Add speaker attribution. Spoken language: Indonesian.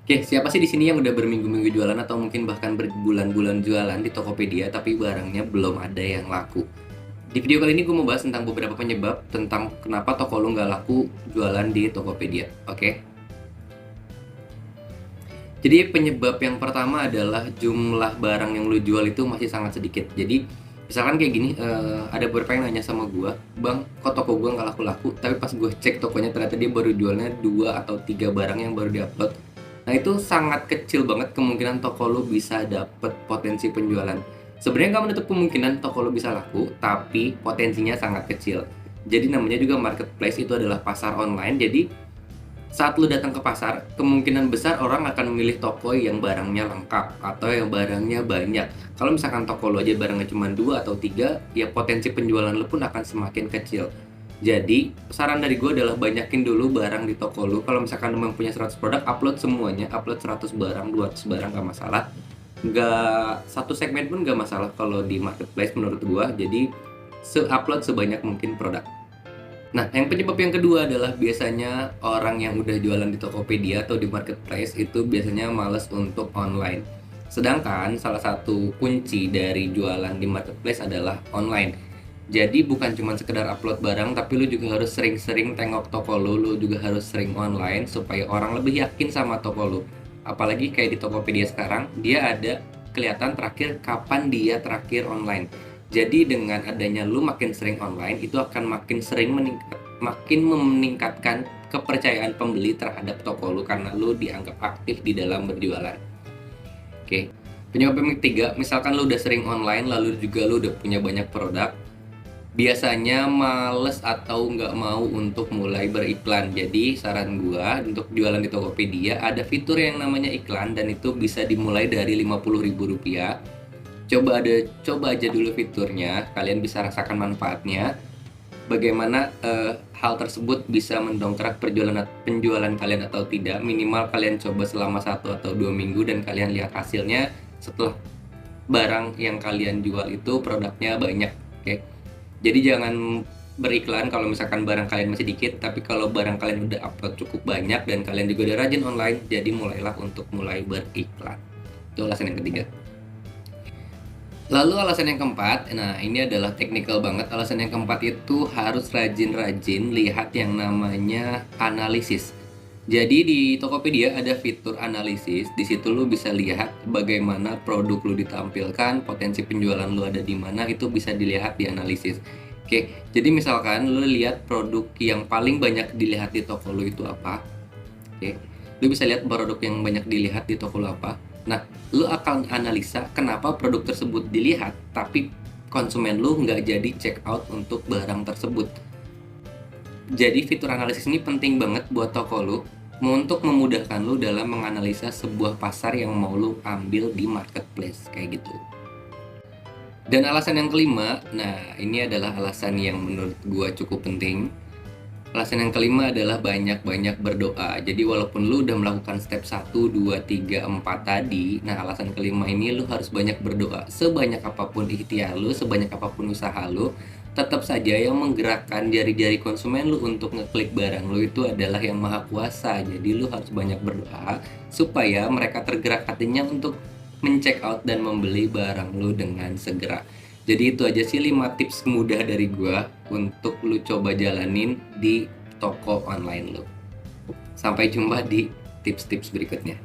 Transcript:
Speaker 1: Oke, siapa sih di sini yang udah berminggu-minggu jualan atau mungkin bahkan berbulan-bulan jualan di Tokopedia tapi barangnya belum ada yang laku? Di video kali ini gue mau bahas tentang beberapa penyebab tentang kenapa toko lu nggak laku jualan di Tokopedia. Oke? Jadi penyebab yang pertama adalah jumlah barang yang lu jual itu masih sangat sedikit. Jadi misalkan kayak gini, ada beberapa yang nanya sama gue, bang, kok toko gue nggak laku-laku? Tapi pas gue cek tokonya ternyata dia baru jualnya 2 atau 3 barang yang baru diupload. Nah itu sangat kecil banget kemungkinan toko lu bisa dapet potensi penjualan. Sebenarnya nggak menutup kemungkinan toko lu bisa laku, tapi potensinya sangat kecil. Jadi namanya juga marketplace, itu adalah pasar online. Jadi saat lu datang ke pasar, kemungkinan besar orang akan memilih toko yang barangnya lengkap atau yang barangnya banyak. Kalau misalkan toko lu aja barangnya cuma 2 atau 3, ya potensi penjualan lu pun akan semakin kecil. Jadi, saran dari gue adalah banyakin dulu barang di toko lu. Kalau misalkan lu memang punya 100 produk, upload semuanya, upload 100 barang, 200 barang, gak masalah. Nggak, satu segmen pun gak masalah kalau di marketplace menurut gue. Jadi, upload sebanyak mungkin produk. Nah, yang penyebab yang kedua adalah biasanya orang yang udah jualan di Tokopedia atau di marketplace itu biasanya males untuk online. Sedangkan salah satu kunci dari jualan di marketplace adalah online. Jadi bukan cuma sekedar upload barang, tapi lu juga harus sering-sering tengok toko lu juga harus sering online supaya orang lebih yakin sama toko lu. Apalagi kayak di Tokopedia sekarang, dia ada kelihatan terakhir kapan dia terakhir online. Jadi dengan adanya lu makin sering online, itu akan makin sering makin meningkatkan kepercayaan pembeli terhadap toko lu karena lu dianggap aktif di dalam berjualan. Oke. Penyebab yang ketiga, misalkan lu udah sering online lalu juga lu udah punya banyak produk, biasanya males atau nggak mau untuk mulai beriklan. Jadi saran gua untuk jualan di Tokopedia ada fitur yang namanya iklan dan itu bisa dimulai dari Rp50.000. Coba aja dulu fiturnya, kalian bisa rasakan manfaatnya. Bagaimana hal tersebut bisa mendongkrak penjualan kalian atau tidak. Minimal kalian coba selama 1 atau 2 minggu dan kalian lihat hasilnya setelah barang yang kalian jual itu produknya banyak. Oke. Jadi jangan beriklan kalau misalkan barang kalian masih dikit, tapi kalau barang kalian udah upload cukup banyak dan kalian juga udah rajin online, jadi mulailah untuk mulai beriklan. Itu alasan yang ketiga. Lalu alasan yang keempat, nah ini adalah teknikal banget. Alasan yang keempat itu harus rajin-rajin lihat yang namanya analisis. Jadi di Tokopedia ada fitur analisis. Di situ lu bisa lihat bagaimana produk lu ditampilkan, potensi penjualan lu ada di mana, itu bisa dilihat di analisis. Oke, jadi misalkan lu lihat produk yang paling banyak dilihat di toko lu itu apa. Oke, lu bisa lihat produk yang banyak dilihat di toko lu apa. Nah, lu akan analisa kenapa produk tersebut dilihat, tapi konsumen lu nggak jadi check out untuk barang tersebut. Jadi fitur analisis ini penting banget buat toko lu, untuk memudahkan lu dalam menganalisa sebuah pasar yang mau lu ambil di marketplace, kayak gitu. Dan alasan yang kelima, nah ini adalah alasan yang menurut gua cukup penting. Alasan yang kelima adalah banyak-banyak berdoa. Jadi walaupun lu udah melakukan step 1, 2, 3, 4 tadi, nah alasan kelima ini lu harus banyak berdoa. Sebanyak apapun ikhtiar lu, sebanyak apapun usaha lu, tetap saja yang menggerakkan jari-jari konsumen lu untuk ngeklik barang lu itu adalah yang maha kuasa. Jadi lu harus banyak berdoa supaya mereka tergerak hatinya untuk men-check out dan membeli barang lu dengan segera. Jadi itu aja sih 5 tips mudah dari gua untuk lu coba jalanin di toko online lu. Sampai jumpa di tips-tips berikutnya.